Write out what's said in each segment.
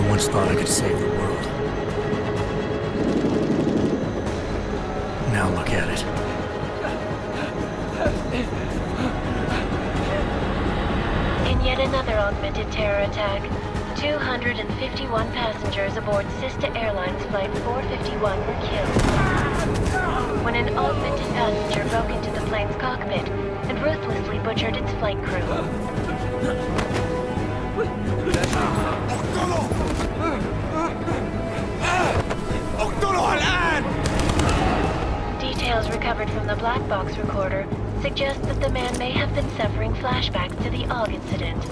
once thought I could save the world. Now look at it. In yet another augmented terror attack, 251 passengers aboard Sister Airlines Flight 451 were killed when an augmented passenger broke into the plane's cockpit and ruthlessly butchered its flight crew. Details recovered from the black box recorder suggest that the man may have been suffering flashbacks to the AUG incident.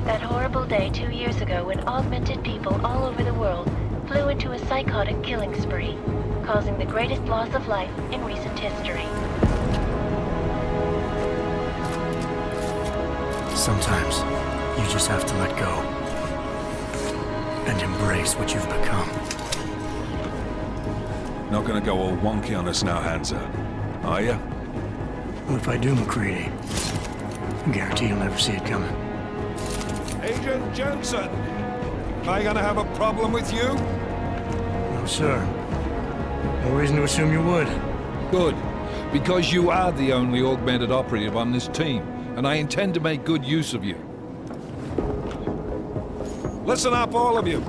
That horrible day 2 years ago when augmented people all over the world flew into a psychotic killing spree, causing the greatest loss of life in recent history. Sometimes, you just have to let go. And embrace what you've become. Not gonna go all wonky on us now, Hansa, are ya? Well, if I do, McCready, I guarantee you'll never see it coming. Agent Jensen! Am I gonna have a problem with you? No, sir. No reason to assume you would. Good. Because you are the only augmented operative on this team, and I intend to make good use of you. Listen up, all of you.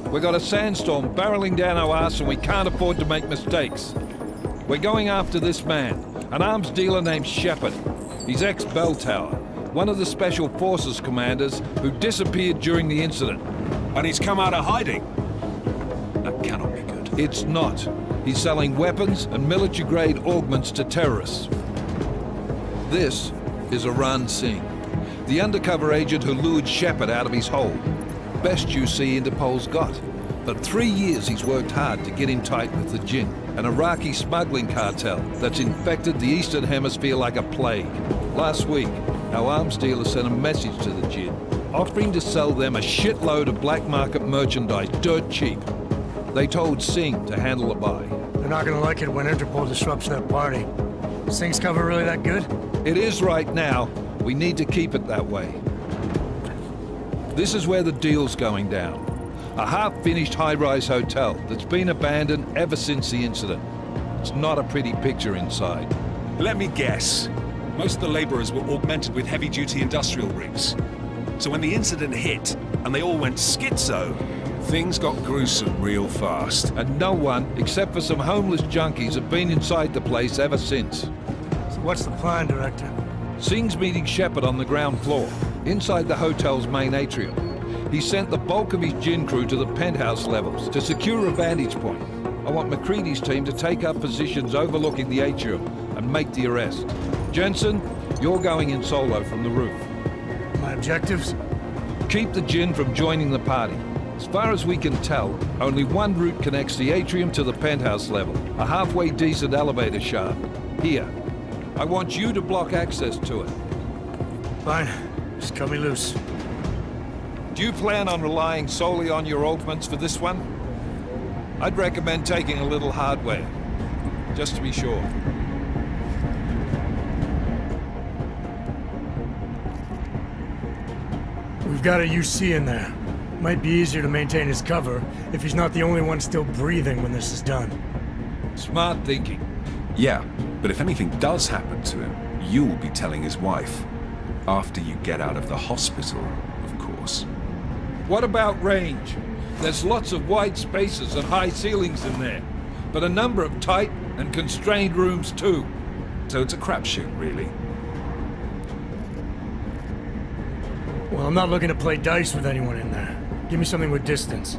We got a sandstorm barreling down our arse and we can't afford to make mistakes. We're going after this man, an arms dealer named Shepard. He's ex-Bell Tower, one of the Special Forces commanders who disappeared during the incident. And he's come out of hiding. That cannot be good. It's not. He's selling weapons and military-grade augments to terrorists. This is Aran Singh, the undercover agent who lured Shepard out of his hole. Best you see Interpol's got. For 3 years he's worked hard to get in tight with the Jinn, an Iraqi smuggling cartel that's infected the Eastern Hemisphere like a plague. Last week, our arms dealer sent a message to the Jinn, offering to sell them a shitload of black market merchandise dirt cheap. They told Singh to handle the buy. They're not gonna like it when Interpol disrupts that party. Singh's cover really that good? It is right now. We need to keep it that way. This is where the deal's going down. A half-finished high-rise hotel that's been abandoned ever since the incident. It's not a pretty picture inside. Let me guess. Most of the laborers were augmented with heavy-duty industrial rigs. So when the incident hit, and they all went schizo, things got gruesome real fast. And no one, except for some homeless junkies, have been inside the place ever since. So what's the plan, Director? Singh's meeting Shepard on the ground floor, inside the hotel's main atrium. He sent the bulk of his Jinn crew to the penthouse levels to secure a vantage point. I want McCready's team to take up positions overlooking the atrium and make the arrest. Jensen, you're going in solo from the roof. My objectives? Keep the Jinn from joining the party. As far as we can tell, only one route connects the atrium to the penthouse level, a halfway decent elevator shaft. Here. I want you to block access to it. Fine. Just cut me loose. Do you plan on relying solely on your augments for this one? I'd recommend taking a little hardware, just to be sure. We've got a UC in there. Might be easier to maintain his cover if he's not the only one still breathing when this is done. Smart thinking. Yeah, but if anything does happen to him, you will be telling his wife. After you get out of the hospital, of course. What about range? There's lots of wide spaces and high ceilings in there, but a number of tight and constrained rooms too. So it's a crapshoot, really. Well, I'm not looking to play dice with anyone in there. Give me something with distance.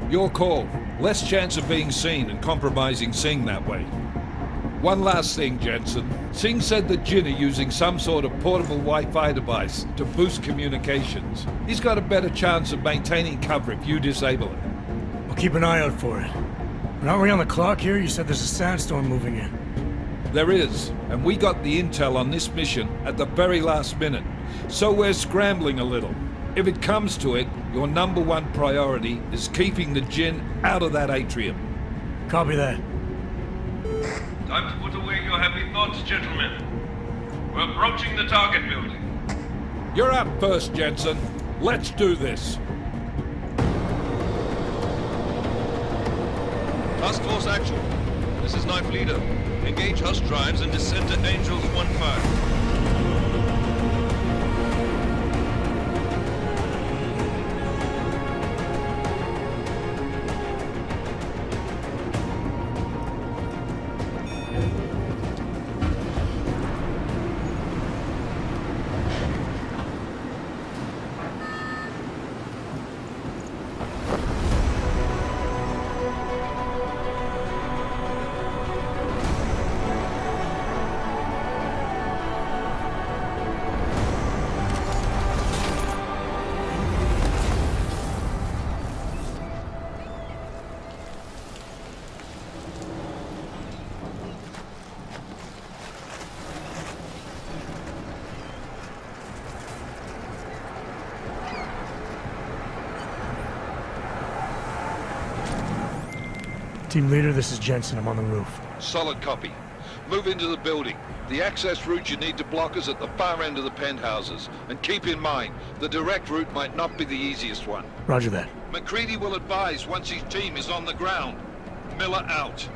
Your call. Less chance of being seen and compromising Singh that way. One last thing, Jensen. Singh said the Jinn are using some sort of portable Wi-Fi device to boost communications. He's got a better chance of maintaining cover if you disable it. I'll keep an eye out for it. But aren't we on the clock here? You said there's a sandstorm moving in. There is, and we got the intel on this mission at the very last minute. So we're scrambling a little. If it comes to it, your #1 priority is keeping the Jinn out of that atrium. Copy that. Time to put away your heavy thoughts, gentlemen. We're approaching the target building. You're up first, Jensen. Let's do this. Task Force Actual. This is Knife Leader. Engage Hush drives and descend to Angels 1-5. Team leader, this is Jensen. I'm on the roof. Solid copy. Move into the building. The access route you need to block is at the far end of the penthouses. And keep in mind, the direct route might not be the easiest one. Roger that. McCready will advise once his team is on the ground. Miller out.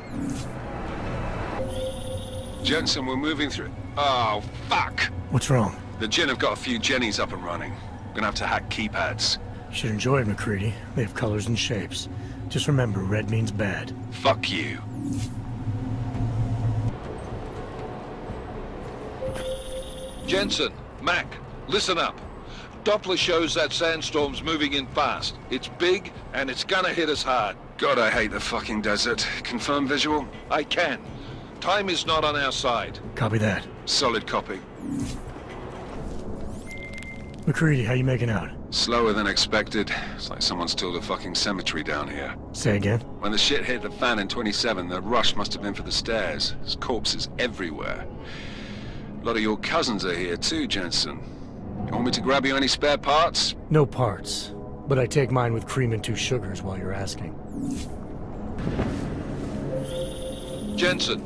Jensen, we're moving through. Oh, fuck! What's wrong? The Jinn have got a few Jennies up and running. We're gonna have to hack keypads. You should enjoy it, McCready. They have colors and shapes. Just remember, red means bad. Fuck you. Jensen, Mac, listen up. Doppler shows that sandstorm's moving in fast. It's big, and it's gonna hit us hard. God, I hate the fucking desert. Confirm visual? I can. Time is not on our side. Copy that. Solid copy. McCready, how you making out? Slower than expected. It's like someone's tilled a fucking cemetery down here. Say again? When the shit hit the fan in 27, the rush must have been for the stairs. There's corpses everywhere. A lot of your cousins are here too, Jensen. You want me to grab you any spare parts? No parts. But I take mine with cream and 2 sugars while you're asking. Jensen,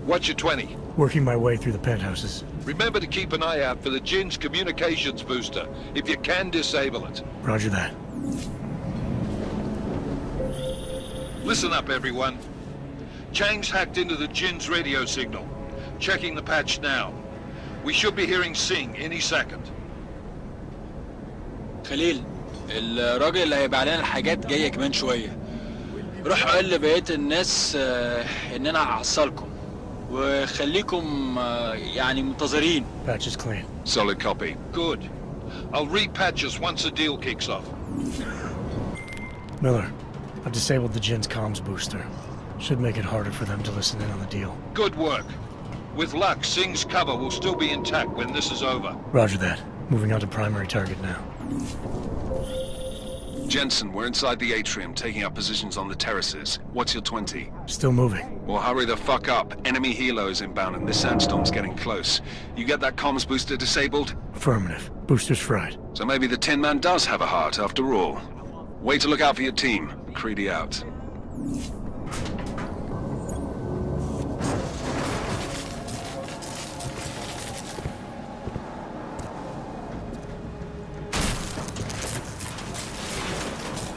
what's your 20? Working my way through the penthouses. Remember to keep an eye out for the Jinn's communications booster. If you can, disable it. Roger that. Listen up, everyone. Chang's hacked into the Jinn's radio signal. Checking the patch now. We should be hearing Singh any second. خليل الراجل اللي هيبقى علينا الحاجات جايه كمان شويه. روح قول لبقيه الناس ان انا هحصلكم وخليكم يعني منتظرين. Patch is clean. Solid copy. Good. I'll repatch us once the deal kicks off. Miller, I've disabled the Jinn's comms booster. Should make it harder for them to listen in on the deal. Good work. With luck, Singh's cover will still be intact when this is over. Roger that. Moving on to primary target now. Jensen, we're inside the atrium, taking up positions on the terraces. What's your 20? Still moving. Well, hurry the fuck up. Enemy helos inbound and this sandstorm's getting close. You get that comms booster disabled? Affirmative. Booster's fried. So maybe the Tin Man does have a heart after all. Way to look out for your team. Creedy out.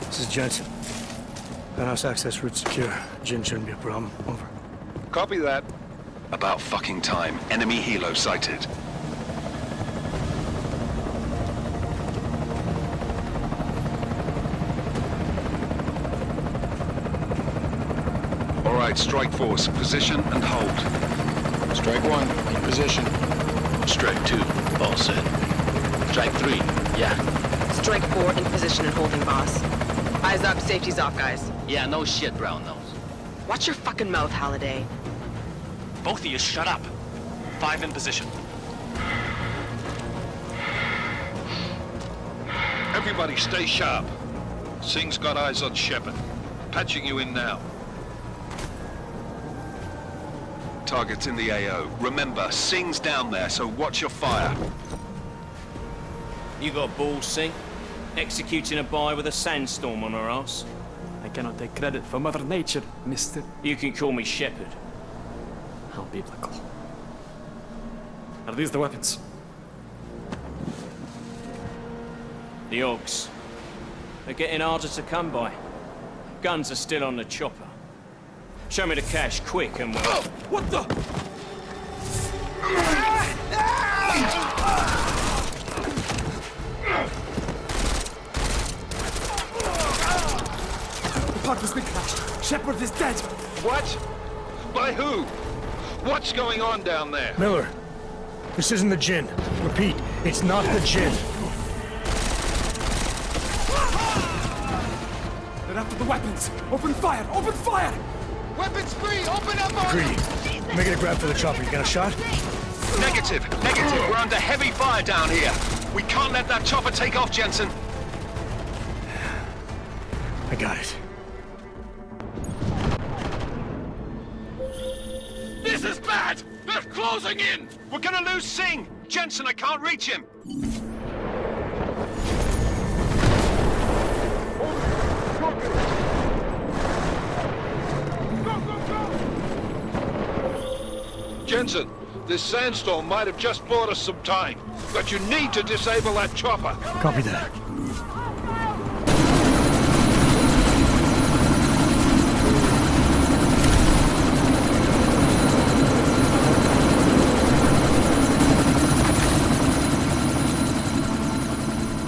This is Jensen. Penthouse access route secure. Jinn shouldn't be a problem. Over. Copy that. About fucking time. Enemy helo sighted. All right, strike force. Position and hold. Strike 1 in position. Strike 2, all set. Strike 3, yeah. Strike 4 in position and holding, boss. Eyes up, safety's off, guys. Yeah, no shit, Brown Nose. Watch your fucking mouth, Halliday. Both of you shut up. 5 in position. Everybody stay sharp. Singh's got eyes on Shepard. Patching you in now. Target's in the AO. Remember, Singh's down there, so watch your fire. You got balls, Singh? Executing a buy with a sandstorm on her ass? I cannot take credit for Mother Nature, mister. You can call me Shepard. How biblical. Are these the weapons? The Ogs. They're getting harder to come by. Guns are still on the chopper. Show me the cash quick and we'll... What the? The pod has been crashed. Shepard is dead. What? By who? What's going on down there? Miller, this isn't the Jinn. Repeat, it's not the Jinn. They're after the weapons. Open fire! Open fire! Weapons free! Open up on Greedy, making a grab for the chopper. You got a shot? Negative. We're under heavy fire down here. We can't let that chopper take off, Jensen. I got it. This is bad! They're closing in! We're gonna lose Singh! Jensen, I can't reach him! Jensen, this sandstorm might have just bought us some time, but you need to disable that chopper. Copy that.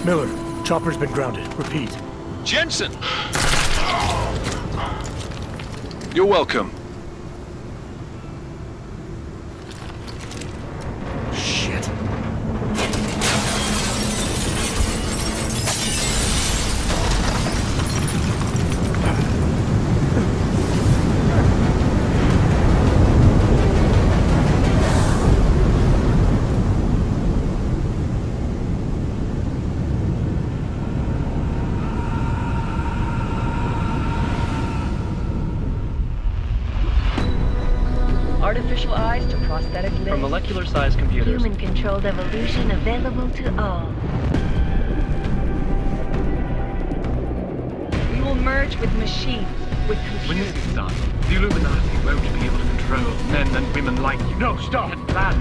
Miller, chopper's been grounded. Repeat. Jensen! You're welcome. Shit. Artificial eyes to prosthetic limbs. From molecular-sized computers. Human-controlled evolution available to all. We will merge with machines, with computers. When this is done, the Illuminati won't be able to control men and women like you. No, stop! And plan.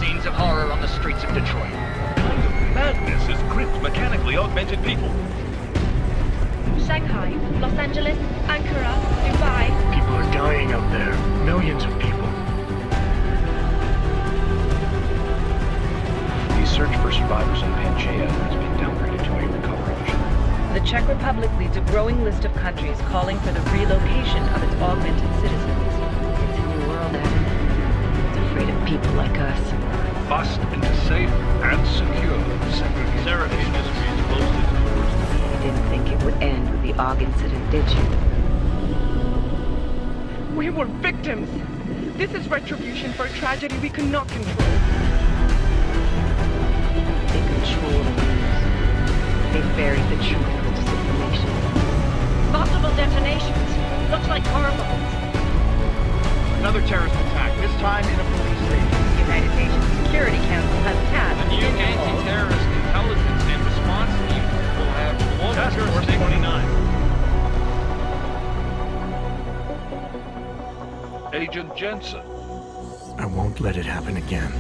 Scenes of horror on the streets of Detroit. Madness is gripped mechanically augmented people. Shanghai, Los Angeles, Ankara, Dubai. People are dying out there. Millions of people. The search for survivors in Pangaea has been downgraded to a recovery mission. The Czech Republic leads a growing list of countries calling for the relocation of its augmented citizens. It's a new world, Adam. It's afraid of people like us. Bust into safe and secure segregation industries closely towards You didn't think it would end with the AUG incident, did you? We were victims. This is retribution for a tragedy we could not control. They control the news. They buried the truth with disinformation. Possible detonations. Looks like car bombs. Another terrorist attack, this time in a police station. The United Nations Security Council has tasked The new anti-terrorist intelligence and response team will have Task Force 29. Agent Jensen. I won't let it happen again.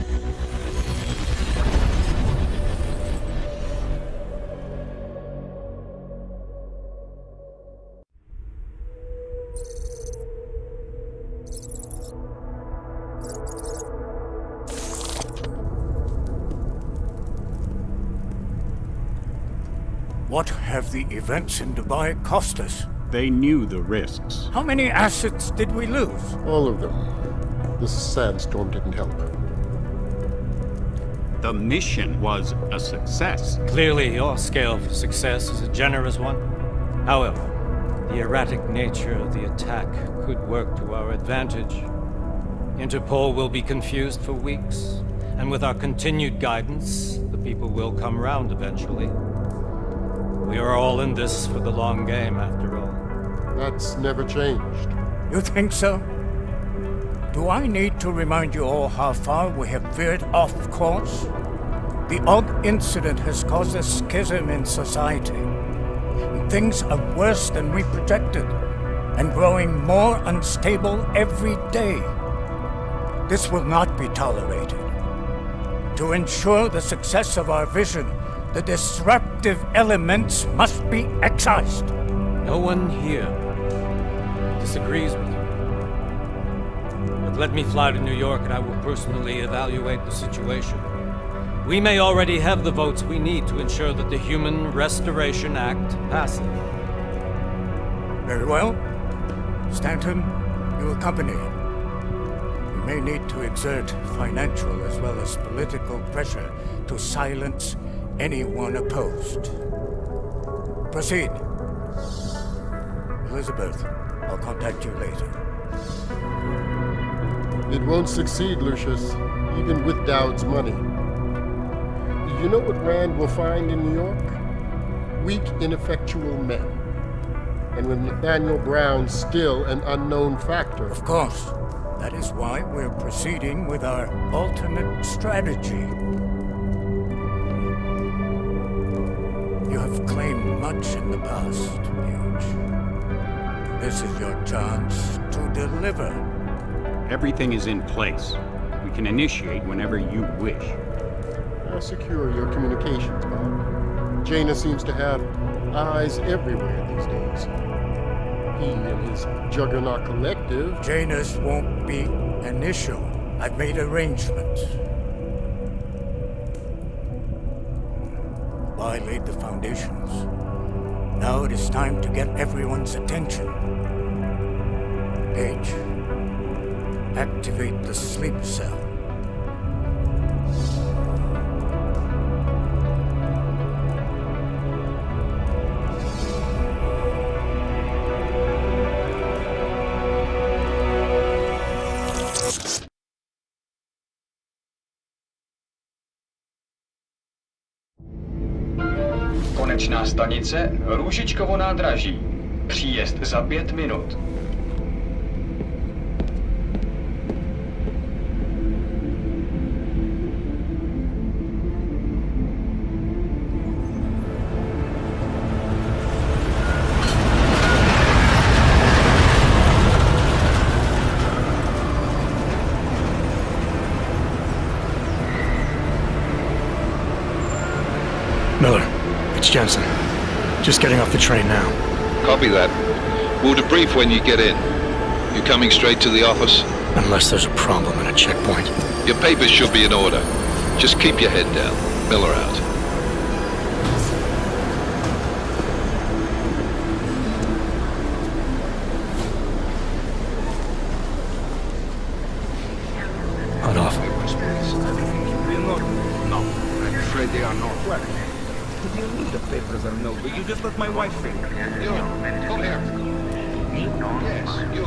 What have the events in Dubai cost us? They knew the risks. How many assets did we lose? All of them. This sandstorm didn't help. The mission was a success. Clearly, your scale for success is a generous one. However, the erratic nature of the attack could work to our advantage. Interpol will be confused for weeks, and with our continued guidance, the people will come round eventually. We are all in this for the long game, after all. That's never changed. You think so? Do I need to remind you all how far we have veered off course? The AUG incident has caused a schism in society. Things are worse than we projected, and growing more unstable every day. This will not be tolerated. To ensure the success of our vision, the disruptive elements must be excised. No one here disagrees with you. Let me fly to New York and I will personally evaluate the situation. We may already have the votes we need to ensure that the Human Restoration Act passes. Very well. Stanton, you accompany him. We may need to exert financial as well as political pressure to silence anyone opposed. Proceed. Elizabeth, I'll contact you later. It won't succeed, Lucius, even with Dowd's money. You know what Rand will find in New York? Weak, ineffectual men. And with Nathaniel Brown still an unknown factor. Of course. That is why we're proceeding with our alternate strategy. You have claimed much in the past, Huge. This is your chance to deliver. Everything is in place. We can initiate whenever you wish. How secure are your communications, Bob? Jaina seems to have eyes everywhere these days. He and his Juggernaut Collective... Jaina's won't be an issue. I've made arrangements. I laid the foundations. Now it is time to get everyone's attention. Page, activate the sleep cell. Konečná stanice Růžičkovo nádraží. Příjezd za 5 minut. Miller, it's Jensen. Just getting off the train now. Copy that. We'll debrief when you get in. You coming straight to the office? Unless there's a problem at a checkpoint. Your papers should be in order. Just keep your head down. Miller out. Hot off. No, I'm afraid they are not. What do you mean the papers are no? But you just let my wife in. You, come here. Yes, you.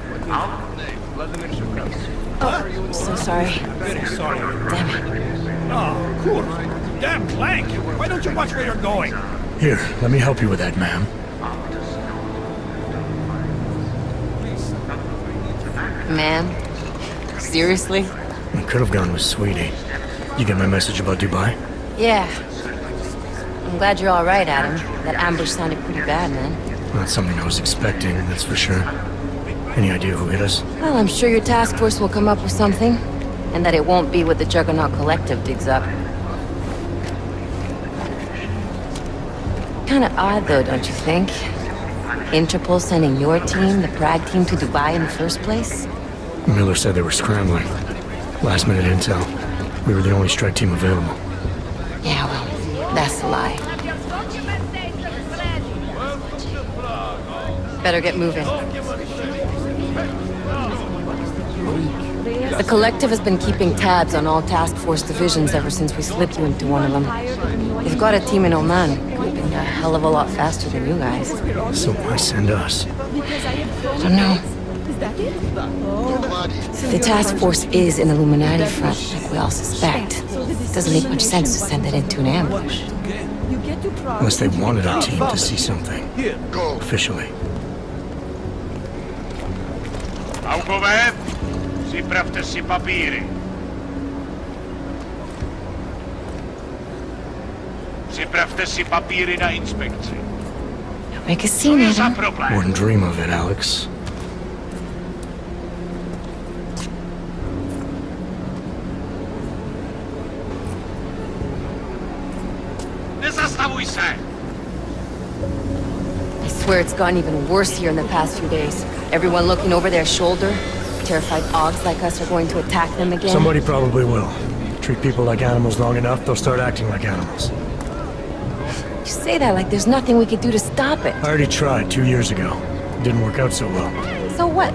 What is your name? Vladimir Shukov. Oh, I'm so sorry. Very sorry. Damn it. Oh, cool. Damn blank. Why don't you watch where you're going? Here, let me help you with that, ma'am. Ma'am? Seriously? I could have gone with Sweetie. You get my message about Dubai? Yeah. I'm glad you're all right, Adam. That ambush sounded pretty bad, man. Not something I was expecting, that's for sure. Any idea who hit us? Well, I'm sure your task force will come up with something. And that it won't be what the Juggernaut Collective digs up. Kinda odd, though, don't you think? Interpol sending your team, the Prague team, to Dubai in the first place? Miller said they were scrambling. Last minute intel. We were the only strike team available. Yeah, well, that's a lie. Better get moving. The Collective has been keeping tabs on all task force divisions ever since we slipped you into one of them. They've got a team in Oman. Could have been a hell of a lot faster than you guys. So why send us? I don't know. The task force is an Illuminati front, like we all suspect. It doesn't make much sense to send it into an ambush. Unless they wanted our team to see something. Officially. Aukové, připravte si papíry. Připravte si papíry na inspekci. Make a scene, Adam. Wouldn't dream of it, Alex. Nezastavuj se! I swear it's gotten even worse here in the past few days. Everyone looking over their shoulder, terrified Augs like us are going to attack them again? Somebody probably will. Treat people like animals long enough, they'll start acting like animals. You say that like there's nothing we could do to stop it. I already tried 2 years ago. It didn't work out so well. So what?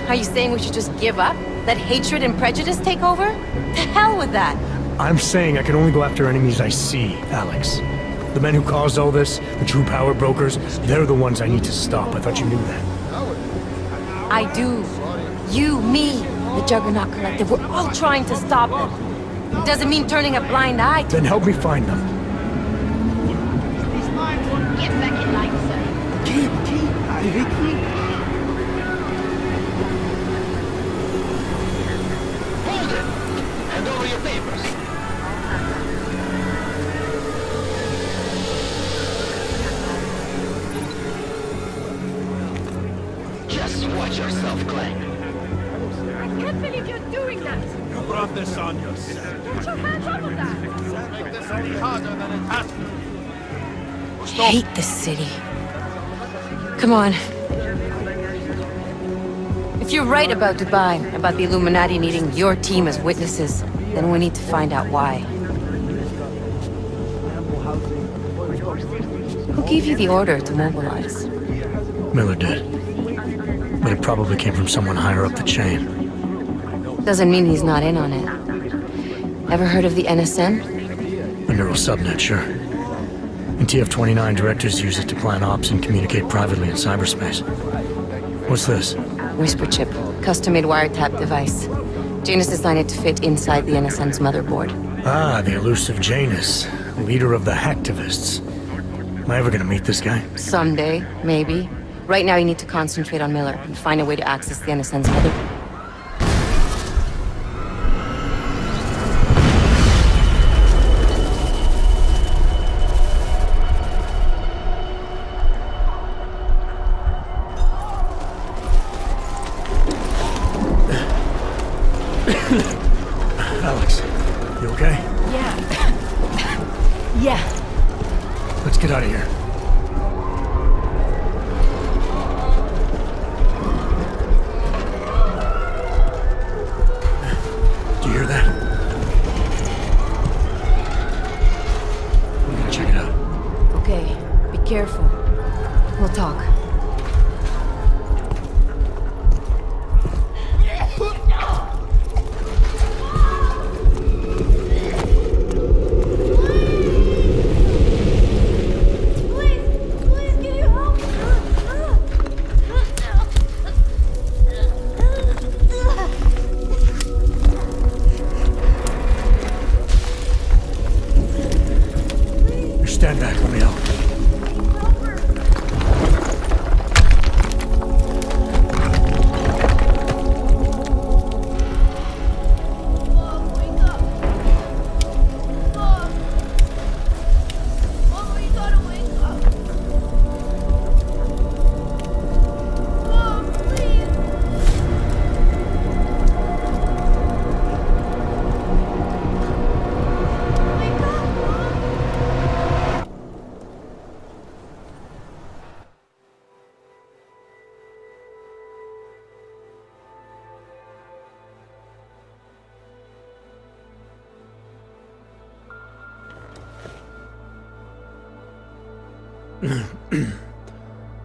Are you saying we should just give up? Let hatred and prejudice take over? To hell with that! I'm saying I can only go after enemies I see, Alex. The men who caused all this, the true power brokers, they're the ones I need to stop. I thought you knew that. I do. You, me, the Juggernaut Collective, we're all trying to stop them. It doesn't mean turning a blind eye to... Then help me find them. Get back in line, sir. Hold it! Hand over your papers. Just watch yourself, Glenn. I can't believe you're doing that! You brought this on yourself. Get your hands off of that! Make this any harder than it has to. I hate this city. Come on. If you're right about Dubai, about the Illuminati needing your team as witnesses, then we need to find out why. Who gave you the order to mobilize? Miller did. But it probably came from someone higher up the chain. Doesn't mean he's not in on it. Ever heard of the NSN? A neural subnet, sure. In TF-29, directors use it to plan ops and communicate privately in cyberspace. What's this? Whisper chip. Custom-made wiretap device. Janus designed it to fit inside the NSN's motherboard. Ah, the elusive Janus. Leader of the hacktivists. Am I ever gonna meet this guy? Someday, maybe. Right now you need to concentrate on Miller and find a way to access the NSN's motherboard. Alex, you okay? Yeah. Let's get out of here. Do you hear that? I'm gonna check it out. Okay, be careful. We'll talk. Stand back, let me help.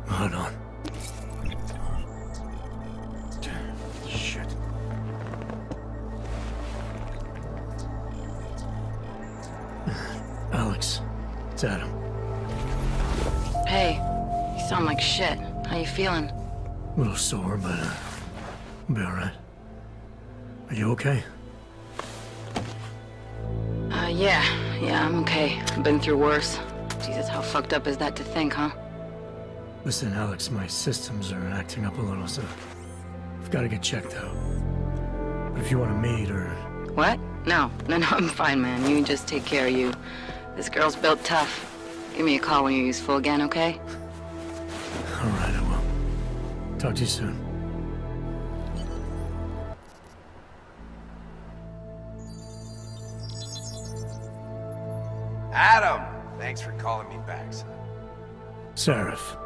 Hold on. Shit. Alex, it's Adam. Hey, you sound like shit. How you feeling? A little sore, but I'll be alright. Are you okay? Yeah, I'm okay. I've been through worse. Jesus, how fucked up is that to think, huh? Listen, Alex, my systems are acting up a little, so I've got to get checked out. But if you want to meet or... What? No, I'm fine, man. You just take care of you. This girl's built tough. Give me a call when you're useful again, okay? Alright, I will. Talk to you soon. Adam! Thanks for calling me back, son. Seraph.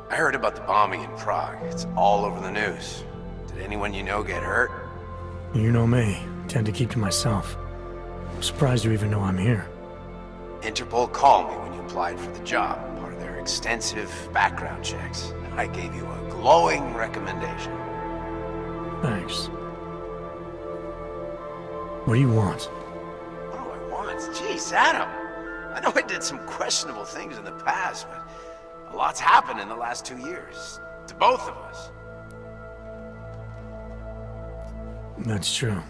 I heard about the bombing in Prague. It's all over the news. Did Did anyone you know get hurt? You know me. Tend to keep to myself. I'm surprised you even know I'm here. Interpol called me when you applied for the job, part of their extensive background checks. I gave you a glowing recommendation. Thanks. What do you want? What do I want? Jeez, Adam. I know I did some questionable things in the past, but a lot's happened in the last 2 years. To both of us. That's true.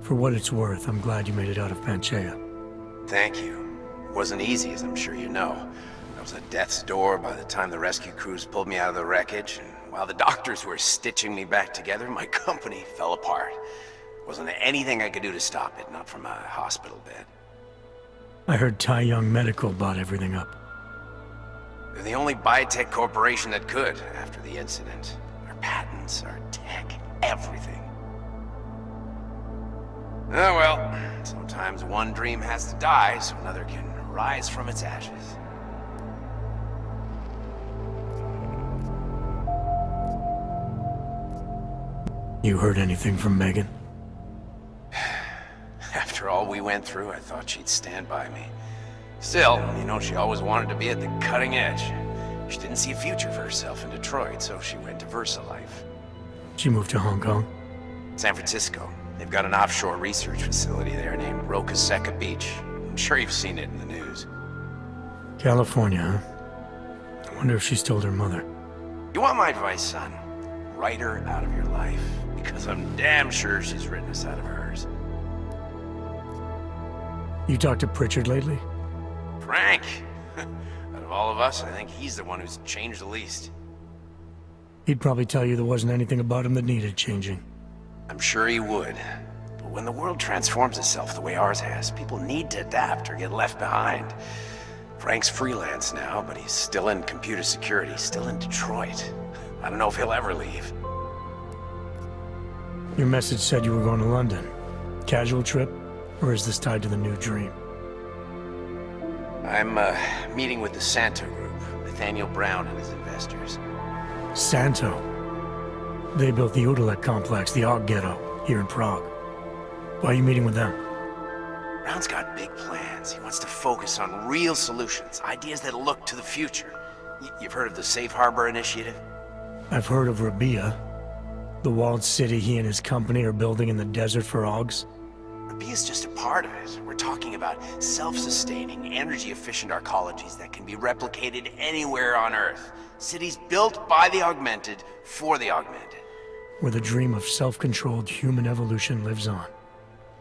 For what it's worth, I'm glad you made it out of Panchaea. Thank you. It wasn't easy, as I'm sure you know. I was at death's door by the time the rescue crews pulled me out of the wreckage, and while the doctors were stitching me back together, my company fell apart. Wasn't anything I could do to stop it, not from a hospital bed. I heard Tai Young Medical bought everything up. They're the only biotech corporation that could, after the incident. Our patents, our tech, everything. Oh well, sometimes one dream has to die so another can rise from its ashes. You heard anything from Megan? After all we went through, I thought she'd stand by me. Still, you know, she always wanted to be at the cutting edge. She didn't see a future for herself in Detroit, so she went to VersaLife. She moved to Hong Kong? San Francisco. They've got an offshore research facility there named Rokaseca Beach. I'm sure you've seen it in the news. California, huh? I wonder if she's told her mother. You want my advice, son? Write her out of your life. Because I'm damn sure she's written us out of hers. You talked to Pritchard lately? Frank! Out of all of us, I think he's the one who's changed the least. He'd probably tell you there wasn't anything about him that needed changing. I'm sure he would. But when the world transforms itself the way ours has, people need to adapt or get left behind. Frank's freelance now, but he's still in computer security, still in Detroit. I don't know if he'll ever leave. Your message said you were going to London. Casual trip? Or is this tied to the new dream? I'm meeting with the Santo Group, Nathaniel Brown and his investors. Santo? They built the Udalek complex, the Og Ghetto, here in Prague. Why are you meeting with them? Brown's got big plans. He wants to focus on real solutions, ideas that look to the future. You've heard of the Safe Harbor Initiative? I've heard of Rabia, the walled city he and his company are building in the desert for Augs. Rabia's just a part of it. We're talking about self-sustaining, energy-efficient arcologies that can be replicated anywhere on Earth. Cities built by the augmented, for the augmented. Where the dream of self-controlled human evolution lives on.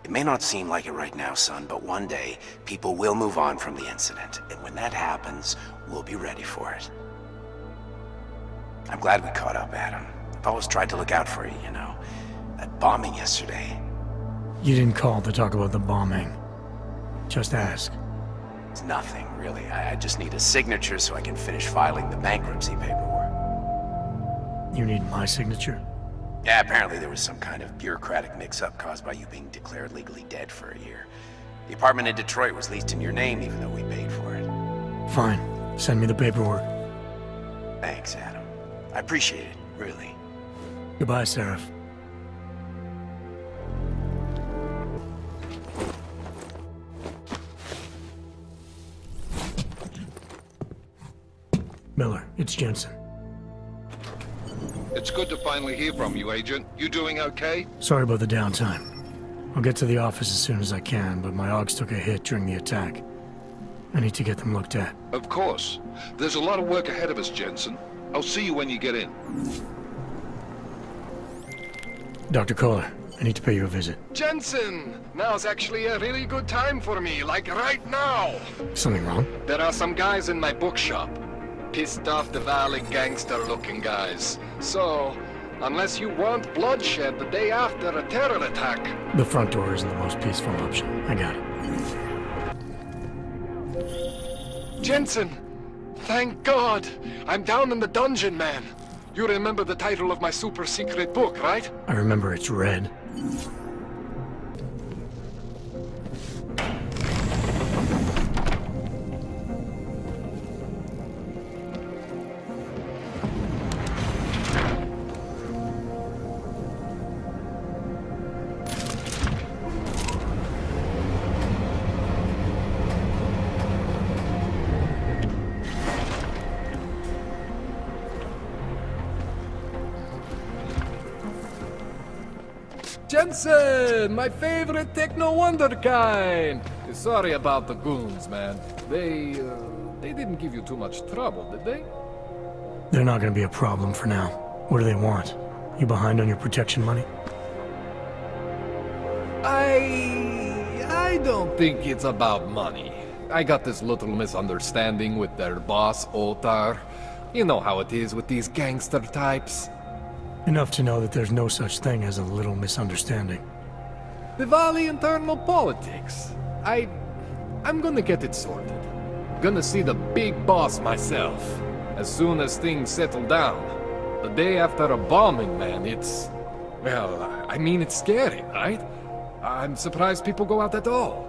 It may not seem like it right now, son, but one day, people will move on from the incident. And when that happens, we'll be ready for it. I'm glad we caught up, Adam. I've always tried to look out for you, you know. That bombing yesterday. You didn't call to talk about the bombing. Just ask. It's nothing, really. I just need a signature so I can finish filing the bankruptcy paperwork. You need my signature? Yeah, apparently there was some kind of bureaucratic mix-up caused by you being declared legally dead for a year. The apartment in Detroit was leased in your name even though we paid for it. Fine. Send me the paperwork. Thanks, Adam. I appreciate it, really. Goodbye, Seraph. Miller, it's Jensen. It's good to finally hear from you, Agent. You doing okay? Sorry about the downtime. I'll get to the office as soon as I can, but my Augs took a hit during the attack. I need to get them looked at. Of course. There's a lot of work ahead of us, Jensen. I'll see you when you get in. Dr. Kohler, I need to pay you a visit. Jensen! Now's actually a really good time for me, like right now! Something wrong? There are some guys in my bookshop. Pissed off the Valley gangster-looking guys. So, unless you want bloodshed the day after a terror attack... The front door isn't the most peaceful option. I got it. Jensen! Thank God! I'm down in the dungeon, man! You remember the title of my super-secret book, right? I remember it's red. Jensen! My favorite techno wonderkind! Sorry about the goons, man. They didn't give you too much trouble, did they? They're not gonna be a problem for now. What do they want? You behind on your protection money? I don't think it's about money. I got this little misunderstanding with their boss, Otar. You know how it is with these gangster types. Enough to know that there's no such thing as a little misunderstanding. Diwali internal politics. I'm gonna get it sorted. Gonna see the big boss myself. As soon as things settle down. The day after a bombing, man, it's... Well, I mean, it's scary, right? I'm surprised people go out at all.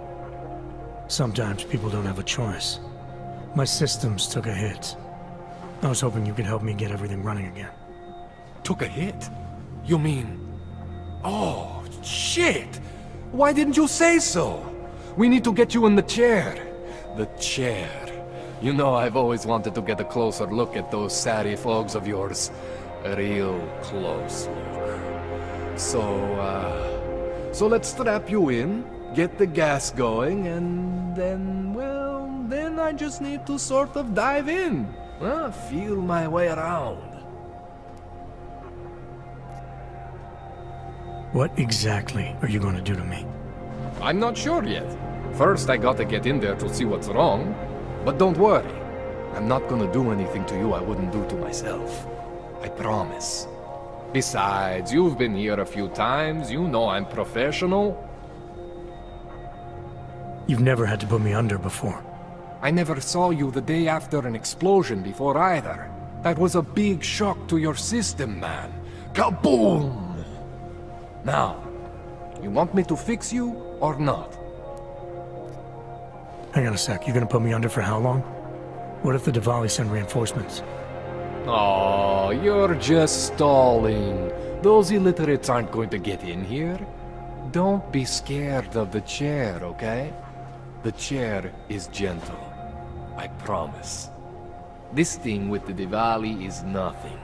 Sometimes people don't have a choice. My systems took a hit. I was hoping you could help me get everything running again. Took a hit? You mean... Oh, shit! Why didn't you say so? We need to get you in the chair. The chair. You know, I've always wanted to get a closer look at those satty fogs of yours. A real close look. So let's strap you in, get the gas going, and then, well, then I just need to sort of dive in. Feel my way around. What exactly are you going to do to me? I'm not sure yet. First, I gotta get in there to see what's wrong. But don't worry. I'm not gonna do anything to you I wouldn't do to myself. I promise. Besides, you've been here a few times. You know I'm professional. You've never had to put me under before. I never saw you the day after an explosion before either. That was a big shock to your system, man. Kaboom! Now, you want me to fix you or not? Hang on a sec, you're gonna put me under for how long? What if the Diwali send reinforcements? Oh, you're just stalling. Those illiterates aren't going to get in here. Don't be scared of the chair, okay? The chair is gentle. I promise. This thing with the Diwali is nothing.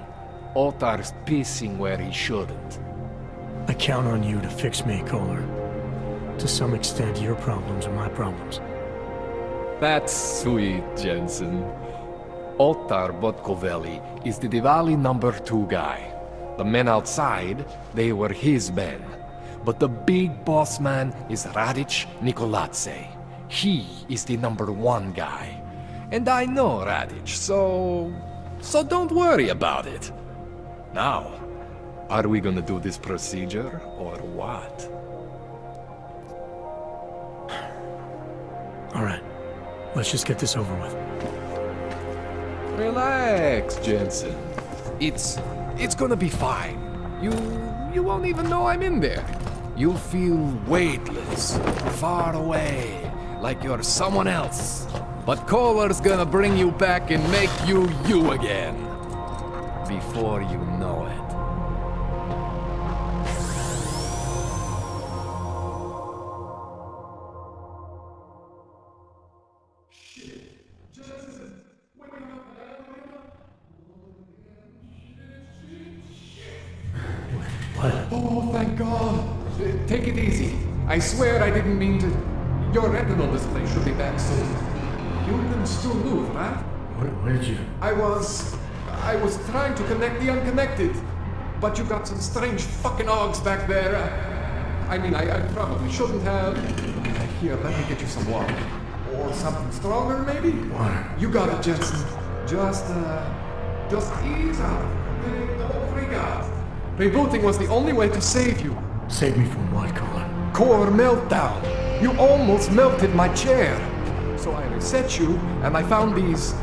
Otar's pissing where he shouldn't. I count on you to fix me, Kohler. To some extent, your problems are my problems. That's sweet, Jensen. Otar Botkovelli is the Diwali #2 guy. The men outside, they were his men. But the big boss man is Radic Nikoladze. He is the #1 guy. And I know Radic, so don't worry about it. Now, are we gonna do this procedure, or what? All right, let's just get this over with. Relax, Jensen. It's gonna be fine. You won't even know I'm in there. You'll feel weightless, far away, like you're someone else. But Kohler's gonna bring you back and make you you again. Before you know it. Oh, thank God. Take it easy. I swear I didn't mean to... Your retinal display should be back soon. You can still move, right? Where did you... I was trying to connect the unconnected. But you got some strange fucking ogs back there. I mean, I probably shouldn't have... Here, let me get you some water. Or something stronger, maybe? Water. You got it, Jensen. Just ease out. Don't freak out. Rebooting was the only way to save you. Save me from what, Kohler? Core meltdown. You almost melted my chair. So I reset you, and I found these,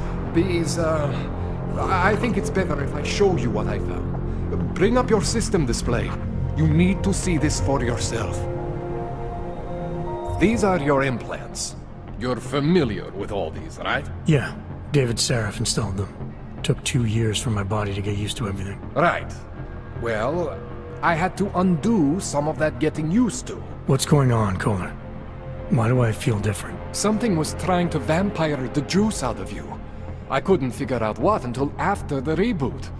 I think it's better if I show you what I found. Bring up your system display. You need to see this for yourself. These are your implants. You're familiar with all these, right? Yeah, David Sarif installed them. Took 2 years for my body to get used to everything. Right. Well, I had to undo some of that getting used to. What's going on, Kohler? Why do I feel different? Something was trying to vampire the juice out of you. I couldn't figure out what until after the reboot.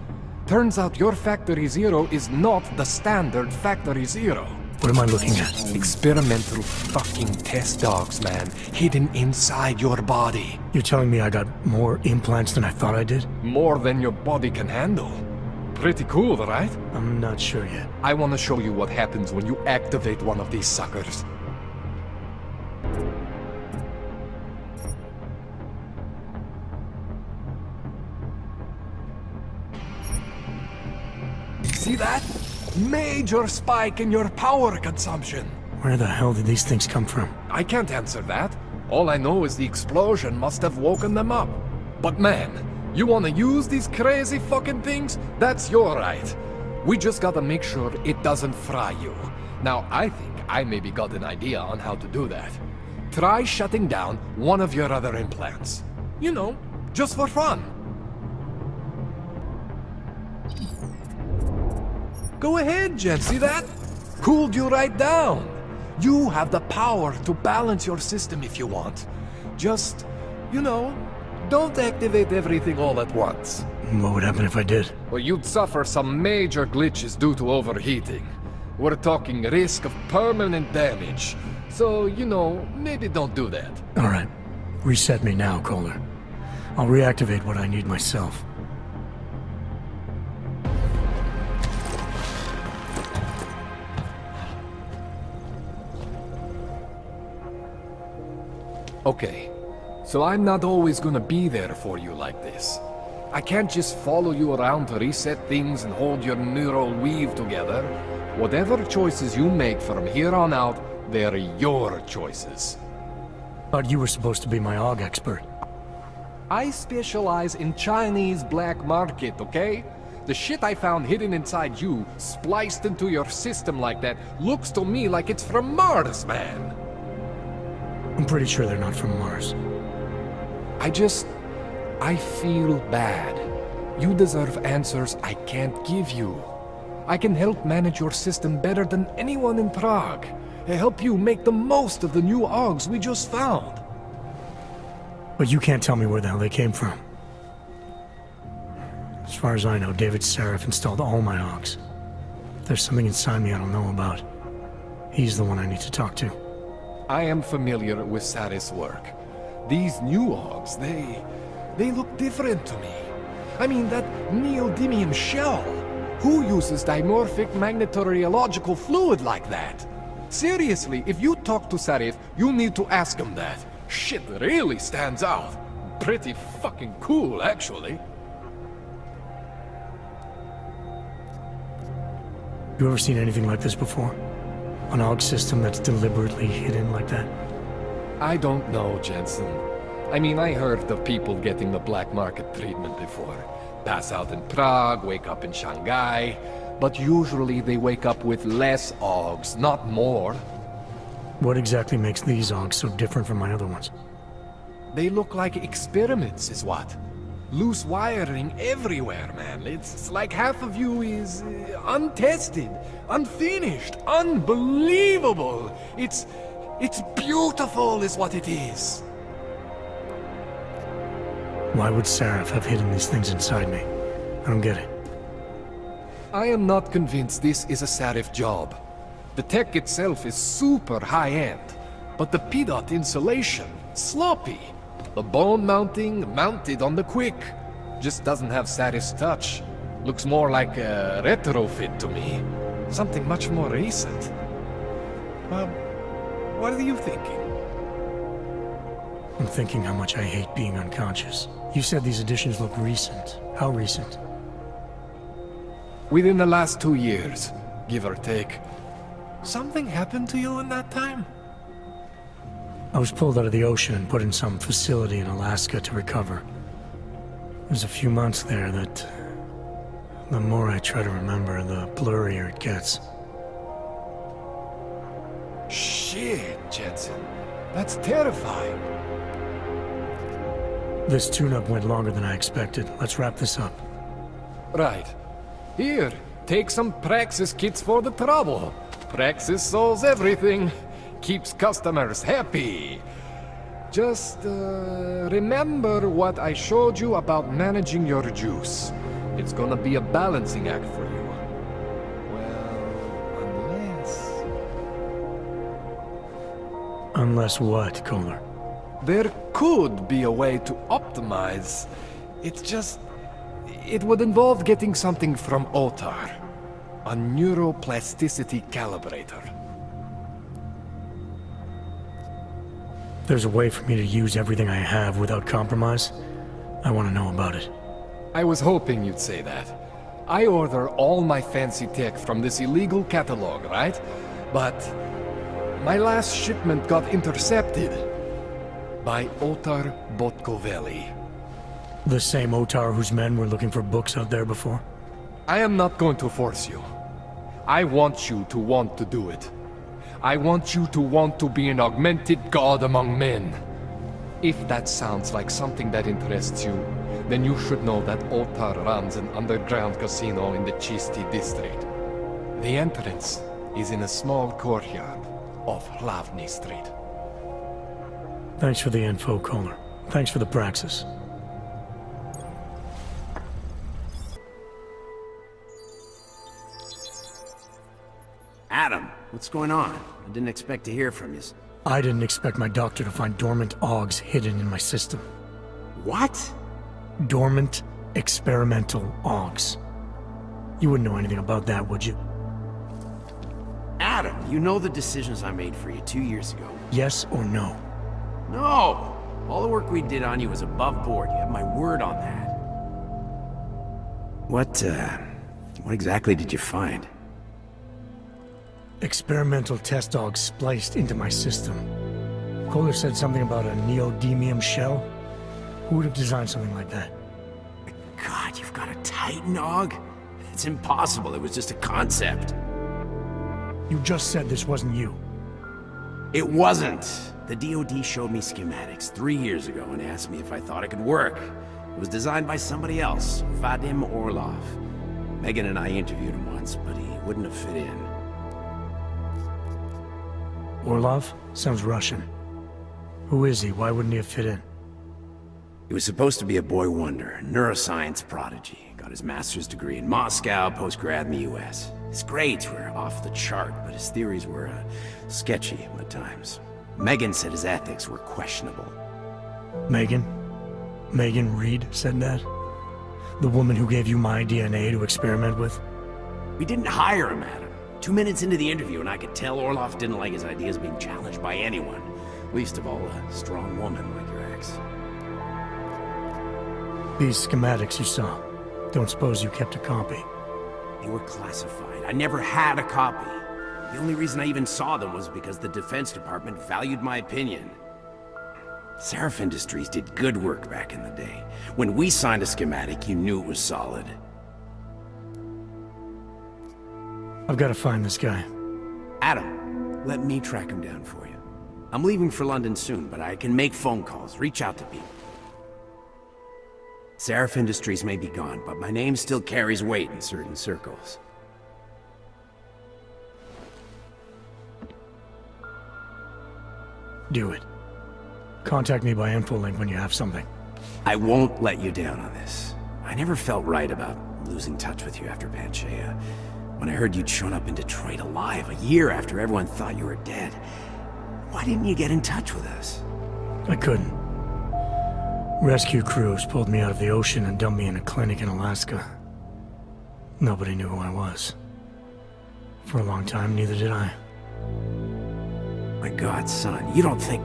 Turns out your Factory Zero is not the standard Factory Zero. What am I looking at? Experimental fucking test dogs, man. Hidden inside your body. You're telling me I got more implants than I thought I did? More than your body can handle. Pretty cool, right? I'm not sure yet. I want to show you what happens when you activate one of these suckers. See that? Major spike in your power consumption. Where the hell did these things come from? I can't answer that. All I know is the explosion must have woken them up. But man, you want to use these crazy fucking things? That's your right. We just gotta make sure it doesn't fry you. Now, I think I maybe got an idea on how to do that. Try shutting down one of your other implants. You know, just for fun. Go ahead, Jen, see that? Cooled you right down. You have the power to balance your system if you want. Just, you know, don't activate everything all at once. What would happen if I did? Well, you'd suffer some major glitches due to overheating. We're talking risk of permanent damage. So, you know, maybe don't do that. All right. Reset me now, Kohler. I'll reactivate what I need myself. Okay, so I'm not always gonna be there for you like this. I can't just follow you around to reset things and hold your neural weave together. Whatever choices you make from here on out, they're your choices. Thought you were supposed to be my AUG expert. I specialize in Chinese black market, okay? The shit I found hidden inside you, spliced into your system like that, looks to me like it's from Mars, man. I'm pretty sure they're not from Mars. I feel bad. You deserve answers I can't give you. I can help manage your system better than anyone in Prague. I help you make the most of the new AUGs we just found. But you can't tell me where the hell they came from. As far as I know, David Sarif installed all my AUGs. If there's something inside me I don't know about, he's the one I need to talk to. I am familiar with Sarif's work. These new AUGs, they look different to me. I mean, that neodymium shell. Who uses dimorphic magnetorheological fluid like that? Seriously, if you talk to Sarif, you need to ask him that. Shit really stands out. Pretty fucking cool, actually. You ever seen anything like this before? An AUG system that's deliberately hidden like that? I don't know, Jensen. I mean, I heard of people getting the black market treatment before. Pass out in Prague, wake up in Shanghai. But usually they wake up with less AUGs, not more. What exactly makes these AUGs so different from my other ones? They look like experiments, is what? Loose wiring everywhere, man. It's like half of you is untested, unfinished, unbelievable. It's beautiful is what it is. Why would Sarif have hidden these things inside me? I don't get it. I am not convinced this is a Sarif job. The tech itself is super high-end, but the PDOT insulation, sloppy. The bone mounting, mounted on the quick. Just doesn't have Sarif's touch. Looks more like a retrofit to me. Something much more recent. Well, what are you thinking? I'm thinking how much I hate being unconscious. You said these additions look recent. How recent? Within the last 2 years, give or take. Something happened to you in that time? I was pulled out of the ocean and put in some facility in Alaska to recover. There's a few months there that... the more I try to remember, the blurrier it gets. Shit, Jensen. That's terrifying. This tune-up went longer than I expected. Let's wrap this up. Right. Here, take some Praxis kits for the trouble. Praxis solves everything. Keeps customers happy. Just, remember what I showed you about managing your juice. It's gonna be a balancing act for you. Well, unless... Unless what, Kohler? There could be a way to optimize. It's just... it would involve getting something from Otar. A neuroplasticity calibrator. There's a way for me to use everything I have without compromise? I want to know about it. I was hoping you'd say that. I order all my fancy tech from this illegal catalog, right? But my last shipment got intercepted by Otar Botkoveli. The same Otar whose men were looking for books out there before? I am not going to force you. I want you to want to do it. I want you to want to be an augmented god among men. If that sounds like something that interests you, then you should know that Otar runs an underground casino in the Chisti district. The entrance is in a small courtyard off Hlavny Street. Thanks for the info, Kohler. Thanks for the praxis. Adam, what's going on? I didn't expect to hear from you. I didn't expect my doctor to find dormant augs hidden in my system. What? Dormant, experimental augs. You wouldn't know anything about that, would you? Adam, you know the decisions I made for you 2 years ago. Yes or no? No! All the work we did on you was above board. You have my word on that. What exactly did you find? Experimental test dogs spliced into my system. Kohler said something about a neodymium shell. Who would have designed something like that? God, you've got a Titan Og? It's impossible. It was just a concept. You just said this wasn't you. It wasn't. The DoD showed me schematics 3 years ago and asked me if I thought it could work. It was designed by somebody else, Vadim Orlov. Megan and I interviewed him once, but he wouldn't have fit in. Orlov? Sounds Russian. Who is he? Why wouldn't he have fit in? He was supposed to be a boy wonder, a neuroscience prodigy. Got his master's degree in Moscow, post-grad in the US. His grades were off the chart, but his theories were sketchy at times. Megan said his ethics were questionable. Megan? Megan Reed said that? The woman who gave you my DNA to experiment with? We didn't hire him, Adam. 2 minutes into the interview, and I could tell Orlov didn't like his ideas being challenged by anyone. Least of all, a strong woman like your ex. These schematics you saw, don't suppose you kept a copy? They were classified. I never had a copy. The only reason I even saw them was because the Defense Department valued my opinion. Seraph Industries did good work back in the day. When we signed a schematic, you knew it was solid. I've got to find this guy. Adam, let me track him down for you. I'm leaving for London soon, but I can make phone calls, reach out to people. Seraph Industries may be gone, but my name still carries weight in certain circles. Do it. Contact me by infolink when you have something. I won't let you down on this. I never felt right about losing touch with you after Panchea. When I heard you'd shown up in Detroit alive a year after everyone thought you were dead. Why didn't you get in touch with us? I couldn't. Rescue crews pulled me out of the ocean and dumped me in a clinic in Alaska. Nobody knew who I was. For a long time, neither did I. My God, son, you don't think...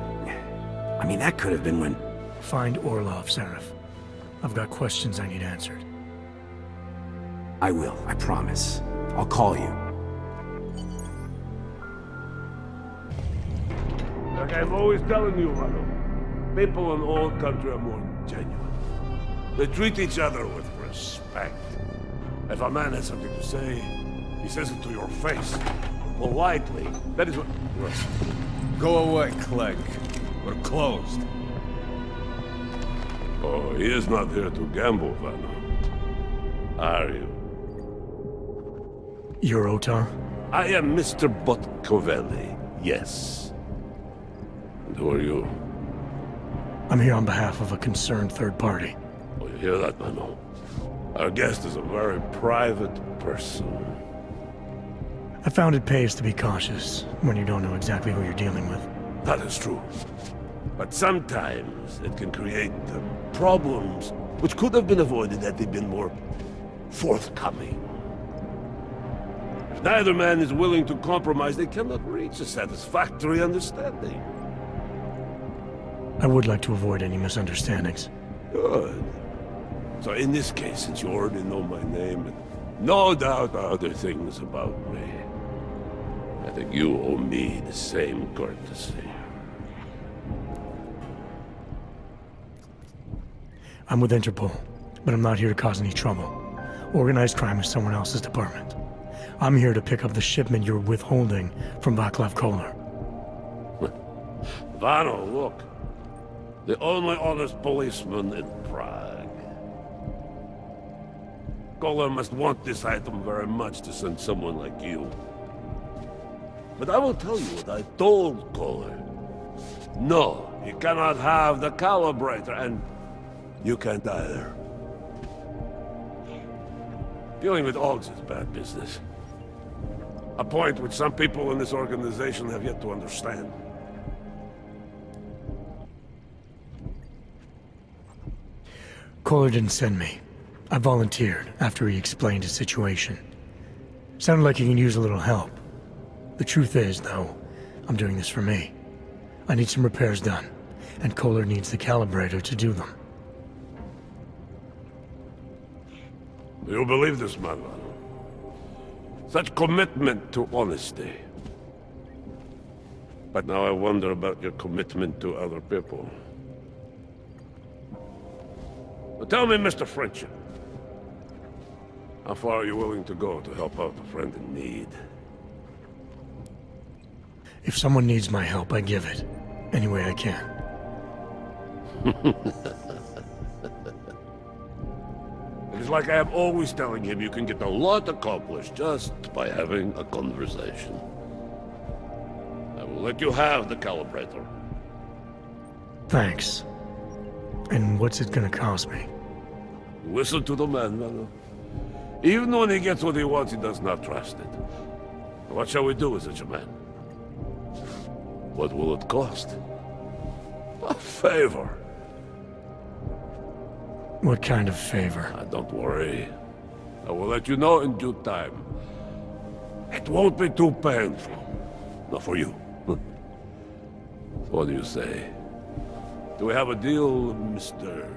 I mean, that could have been when... Find Orlov, Seraph. I've got questions I need answered. I will, I promise. I'll call you. Like I'm always telling you, Rado, people in all country are more genuine. They treat each other with respect. If a man has something to say, he says it to your face. Politely. That is what... Listen. Go away, Clegg. We're closed. Oh, he is not here to gamble, Vanna. Are you? You're Otar? I am Mr. Botkoveli, yes. And who are you? I'm here on behalf of a concerned third party. Oh, you hear that, Mano? Our guest is a very private person. I found it pays to be cautious when you don't know exactly who you're dealing with. That is true. But sometimes it can create problems which could have been avoided had they been more forthcoming. If neither man is willing to compromise, they cannot reach a satisfactory understanding. I would like to avoid any misunderstandings. Good. So in this case, since you already know my name, and no doubt other things about me, I think you owe me the same courtesy. I'm with Interpol, but I'm not here to cause any trouble. Organized crime is someone else's department. I'm here to pick up the shipment you're withholding from Václav Koller. Vano, look. The only honest policeman in Prague. Koller must want this item very much to send someone like you. But I will tell you what I told Koller. No, you cannot have the calibrator, and you can't either. Dealing with Augs is bad business. A point which some people in this organization have yet to understand. Koller didn't send me. I volunteered after he explained his situation. Sounded like he can use a little help. The truth is, though, I'm doing this for me. I need some repairs done, and Koller needs the calibrator to do them. You believe this, man? Such commitment to honesty. But now I wonder about your commitment to other people. Well, tell me, Mr. Friendship, how far are you willing to go to help out a friend in need? If someone needs my help, I give it. Any way I can. It is like I am always telling him, you can get a lot accomplished just by having a conversation. I will let you have the calibrator. Thanks. And what's it gonna cost me? Listen to the man, Mano. Even when he gets what he wants, he does not trust it. What shall we do with such a man? What will it cost? A favor. What kind of favor? Don't worry. I will let you know in due time. It won't be too painful. Not for you. What do you say? Do we have a deal, Mr.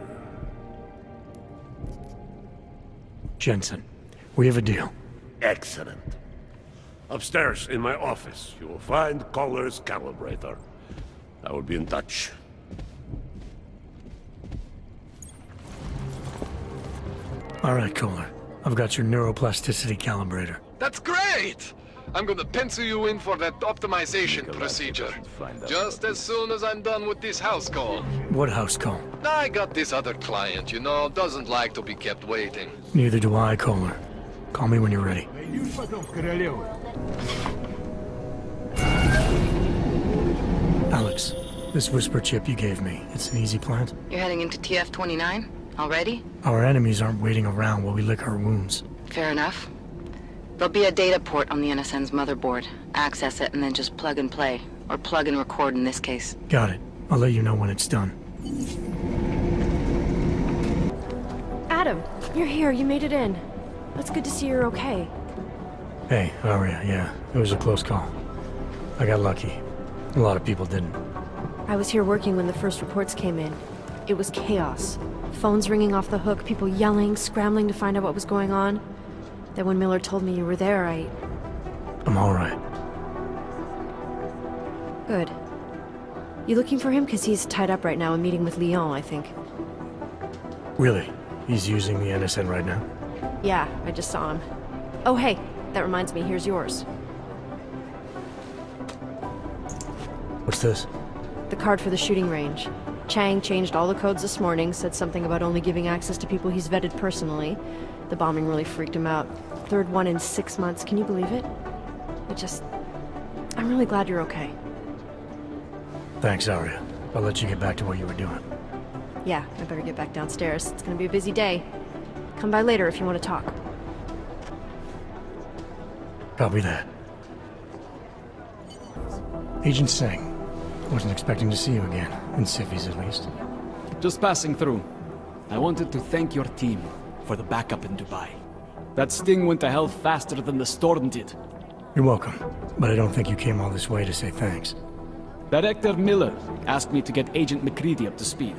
Jensen, we have a deal. Excellent. Upstairs in my office, you will find Koller's calibrator. I will be in touch. All right, Koller. I've got your neuroplasticity calibrator. That's great! I'm gonna pencil you in for that optimization procedure. Just as soon as I'm done with this house call. What house call? I got this other client, you know, doesn't like to be kept waiting. Neither do I, Koller. Call me when you're ready. Alex, this whisper chip you gave me, it's an easy plant? You're heading into TF-29? Already? Our enemies aren't waiting around while we lick our wounds. Fair enough. There'll be a data port on the NSN's motherboard. Access it and then just plug and play. Or plug and record in this case. Got it. I'll let you know when it's done. Adam, you're here. You made it in. It's good to see you're okay. Hey, Aria, yeah. It was a close call. I got lucky. A lot of people didn't. I was here working when the first reports came in. It was chaos. Phones ringing off the hook, people yelling, scrambling to find out what was going on. Then when Miller told me you were there, I'm all right. Good. You looking for him? Because he's tied up right now and meeting with Leon, I think. Really? He's using the NSN right now? Yeah, I just saw him. Oh, hey, that reminds me, here's yours. What's this? The card for the shooting range. Chang changed all the codes this morning, said something about only giving access to people he's vetted personally. The bombing really freaked him out. Third one in 6 months, can you believe it? I'm really glad you're okay. Thanks, Aria. I'll let you get back to what you were doing. Yeah, I better get back downstairs. It's gonna be a busy day. Come by later if you want to talk. Copy that. Agent Singh, Wasn't expecting to see you again, in civvies at least. Just passing through. I wanted to thank your team for the backup in Dubai. That sting went to hell faster than the storm did. You're welcome, but I don't think you came all this way to say thanks. Director Miller asked me to get Agent McCready up to speed.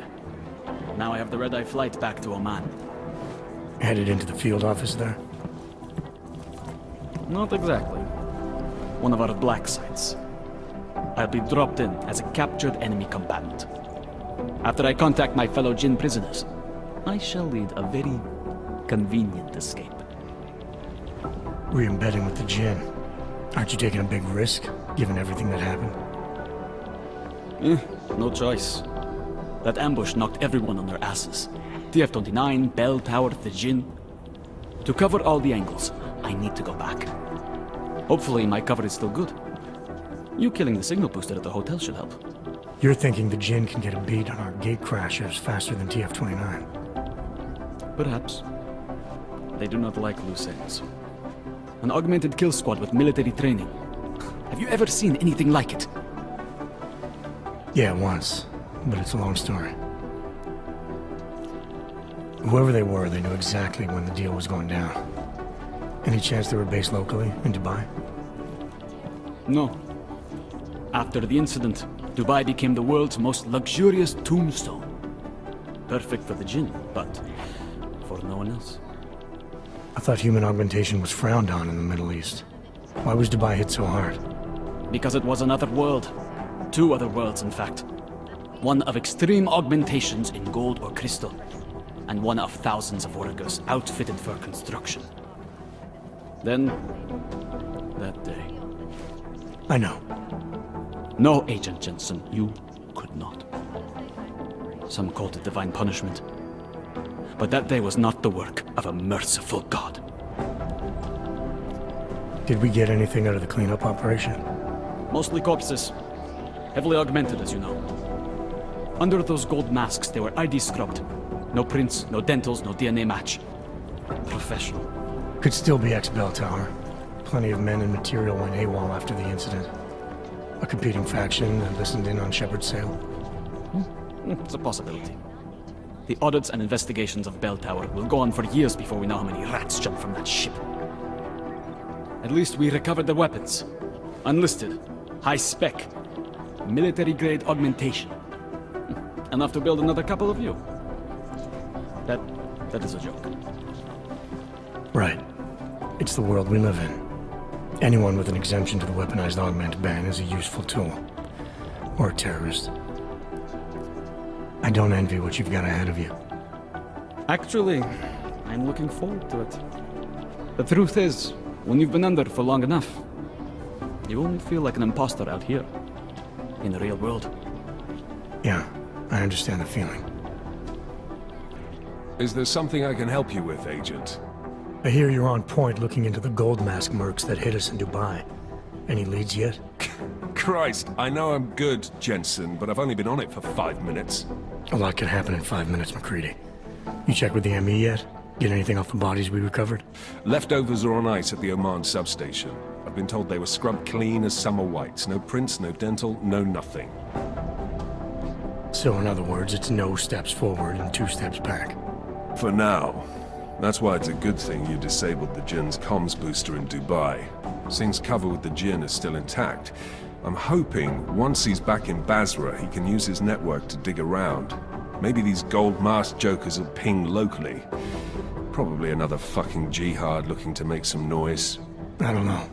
Now I have the red-eye flight back to Oman. Headed into the field office there? Not exactly. One of our black sites. I'll be dropped in as a captured enemy combatant. After I contact my fellow Jinn prisoners, I shall lead a very convenient escape. Re-embedding with the Jinn. Aren't you taking a big risk, given everything that happened? No choice. That ambush knocked everyone on their asses. TF-29, Bell Tower, the Jinn. To cover all the angles, I need to go back. Hopefully my cover is still good. You killing the signal booster at the hotel should help. You're thinking the Jinn can get a beat on our gate crashers faster than TF-29? Perhaps. They do not like loose ends. An augmented kill squad with military training. Have you ever seen anything like it? Yeah, once. But it's a long story. Whoever they were, they knew exactly when the deal was going down. Any chance they were based locally, in Dubai? No. After the incident, Dubai became the world's most luxurious tombstone. Perfect for the Jinn, but for no one else. I thought human augmentation was frowned on in the Middle East. Why was Dubai hit so hard? Because it was another world. Two other worlds, in fact. One of extreme augmentations in gold or crystal, and one of thousands of workers outfitted for construction. Then, that day. I know. No, Agent Jensen, you could not. Some called it divine punishment. But that day was not the work of a merciful God. Did we get anything out of the cleanup operation? Mostly corpses. Heavily augmented, as you know. Under those gold masks, they were ID scrubbed. No prints, no dentals, no DNA match. Professional. Could still be ex-Bell Tower. Plenty of men and material went AWOL after the incident. A competing faction that listened in on Shepard's sale. It's a possibility. The audits and investigations of Bell Tower will go on for years before we know how many rats jumped from that ship. At least we recovered their weapons. Unlisted. High spec. Military-grade augmentation. Enough to build another couple of you. That is a joke. Right. It's the world we live in. Anyone with an exemption to the weaponized augment ban is a useful tool. Or a terrorist. I don't envy what you've got ahead of you. Actually, I'm looking forward to it. The truth is, when you've been under for long enough, you only feel like an imposter out here, in the real world. Yeah, I understand the feeling. Is there something I can help you with, Agent? I hear you're on point looking into the gold mask mercs that hit us in Dubai. Any leads yet? Christ, I know I'm good, Jensen, but I've only been on it for 5 minutes. A lot can happen in 5 minutes, McCready. You checked with the ME yet? Get anything off the bodies we recovered? Leftovers are on ice at the Oman substation. I've been told they were scrubbed clean as summer whites. No prints, no dental, no nothing. So in other words, it's no steps forward and 2 steps back. For now. That's why it's a good thing you disabled the Jinn's comms booster in Dubai. Since cover with the Jinn is still intact, I'm hoping once he's back in Basra, he can use his network to dig around. Maybe these gold mask jokers will ping locally. Probably another fucking jihad looking to make some noise. I don't know.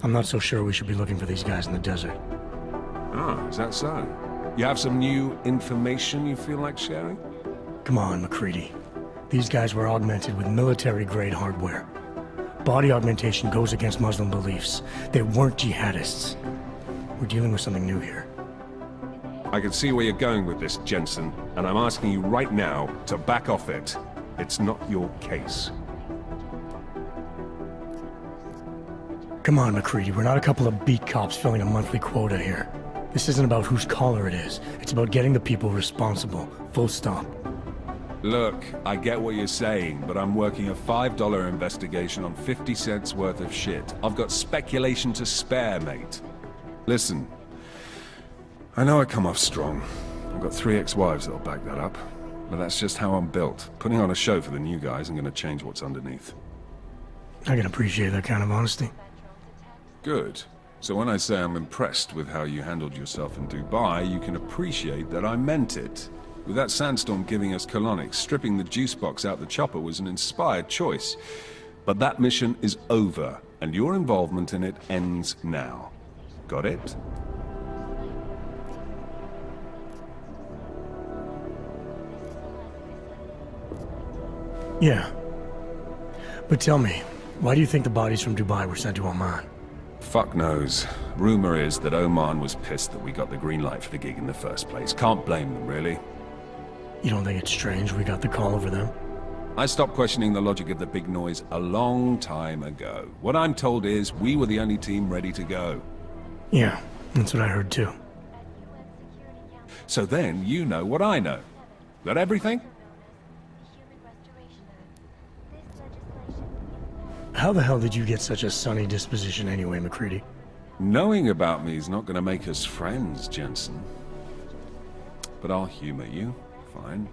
I'm not so sure we should be looking for these guys in the desert. Ah, is that so? You have some new information you feel like sharing? Come on, McCready. These guys were augmented with military-grade hardware. Body augmentation goes against Muslim beliefs. They weren't jihadists. We're dealing with something new here. I can see where you're going with this, Jensen, and I'm asking you right now to back off it. It's not your case. Come on, McCready. We're not a couple of beat cops filling a monthly quota here. This isn't about whose collar it is. It's about getting the people responsible. Full stop. Look, I get what you're saying, but I'm working a $5 investigation on 50 cents worth of shit. I've got speculation to spare, mate. Listen, I know I come off strong. I've got 3 ex-wives that'll back that up. But that's just how I'm built. Putting on a show for the new guys, I'm gonna change what's underneath. I can appreciate that kind of honesty. Good. So when I say I'm impressed with how you handled yourself in Dubai, you can appreciate that I meant it. With that sandstorm giving us colonics, stripping the juice box out the chopper was an inspired choice. But that mission is over, and your involvement in it ends now. Got it? Yeah. But tell me, why do you think the bodies from Dubai were sent to Oman? Fuck knows. Rumor is that Oman was pissed that we got the green light for the gig in the first place. Can't blame them, really. You don't think it's strange we got the call over them? I stopped questioning the logic of the big noise a long time ago. What I'm told is we were the only team ready to go. Yeah, that's what I heard too. So then you know what I know. That everything? How the hell did you get such a sunny disposition anyway, McCready? Knowing about me is not going to make us friends, Jensen. But I'll humor you. Fine.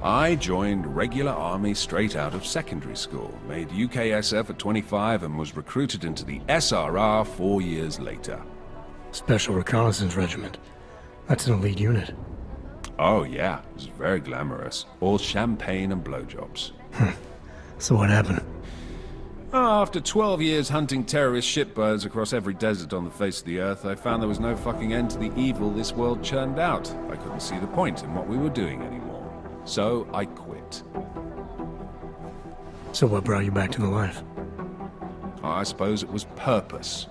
I joined regular army straight out of secondary school, made UKSF at 25 and was recruited into the SRR 4 years later. Special Reconnaissance Regiment. That's an elite unit. Oh yeah, it was very glamorous. All champagne and blowjobs. So what happened? After 12 years hunting terrorist shitbirds across every desert on the face of the earth, I found there was no fucking end to the evil this world churned out. I couldn't see the point in what we were doing anymore. So I quit. So what brought you back to the life? I suppose it was purpose.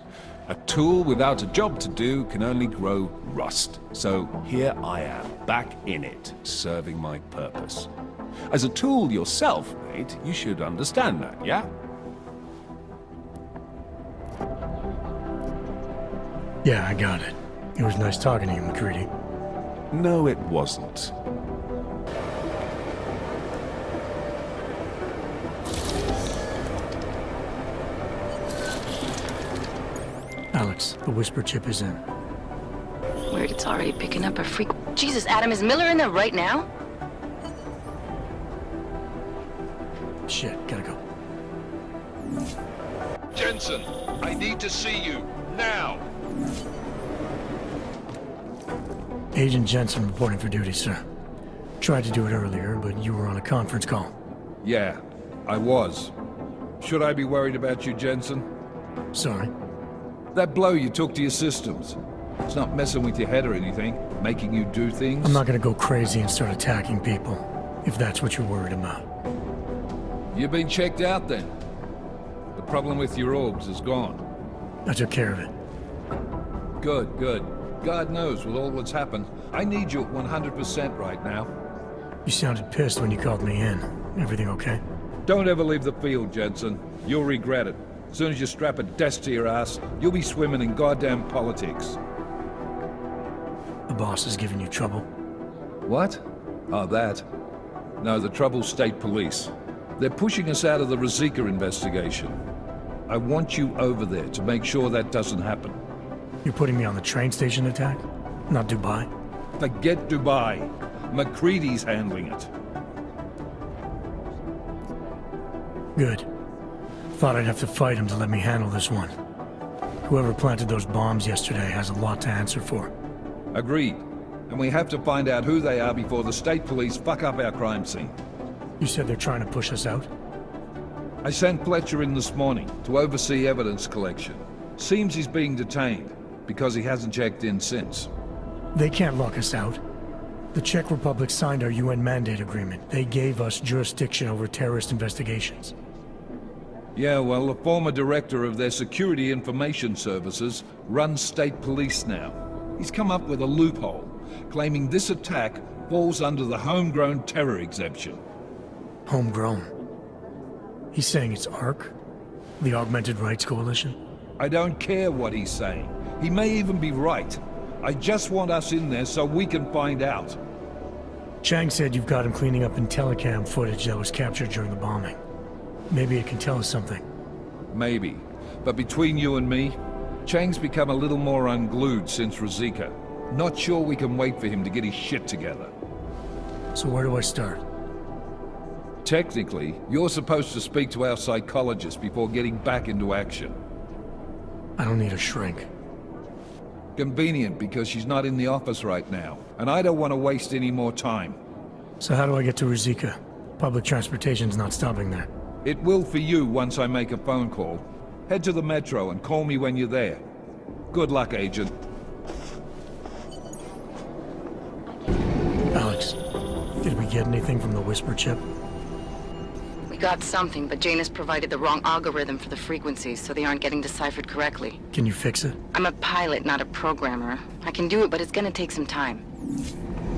A tool without a job to do can only grow rust. So here I am, back in it, serving my purpose. As a tool yourself, mate, you should understand that, yeah? Yeah, I got it. It was nice talking to you, McCready. No, it wasn't. Alex, the whisper chip is in. Weird, it's already picking up a freak. Jesus, Adam, is Miller in there right now? Shit, gotta go. Jensen, I need to see you, now! Agent Jensen reporting for duty, sir. Tried to do it earlier, but you were on a conference call. Yeah, I was. Should I be worried about you, Jensen? Sorry? That blow you took to your systems. It's not messing with your head or anything, making you do things? I'm not gonna go crazy and start attacking people, if that's what you're worried about. You've been checked out then. The problem with your orbs is gone. I took care of it. Good, good. God knows with all that's happened, I need you at 100% right now. You sounded pissed when you called me in. Everything okay? Don't ever leave the field, Jensen. You'll regret it. As soon as you strap a desk to your ass, you'll be swimming in goddamn politics. The boss is giving you trouble? What? Oh, that. No, the trouble's state police. They're pushing us out of the Ruzicka investigation. I want you over there to make sure that doesn't happen. You're putting me on the train station attack? Not Dubai? Forget Dubai. McCready's handling it. Good. Thought I'd have to fight him to let me handle this one. Whoever planted those bombs yesterday has a lot to answer for. Agreed. And we have to find out who they are before the state police fuck up our crime scene. You said they're trying to push us out? I sent Fletcher in this morning to oversee evidence collection. Seems he's being detained, because he hasn't checked in since. They can't lock us out. The Czech Republic signed our UN mandate agreement. They gave us jurisdiction over terrorist investigations. Yeah, well, the former director of their security information services runs state police now. He's come up with a loophole, claiming this attack falls under the homegrown terror exemption. Homegrown? He's saying it's ARC? The Augmented Rights Coalition? I don't care what he's saying. He may even be right. I just want us in there so we can find out. Chang said you've got him cleaning up Intellicam footage that was captured during the bombing. Maybe it can tell us something. Maybe. But between you and me, Chang's become a little more unglued since Ruzicka. Not sure we can wait for him to get his shit together. So where do I start? Technically, you're supposed to speak to our psychologist before getting back into action. I don't need a shrink. Convenient, because she's not in the office right now, and I don't want to waste any more time. So how do I get to Ruzicka? Public transportation's not stopping there. It will for you once I make a phone call. Head to the metro and call me when you're there. Good luck, Agent. Alex, did we get anything from the Whisper chip? We got something, but Janus provided the wrong algorithm for the frequencies, so they aren't getting deciphered correctly. Can you fix it? I'm a pilot, not a programmer. I can do it, but it's gonna take some time.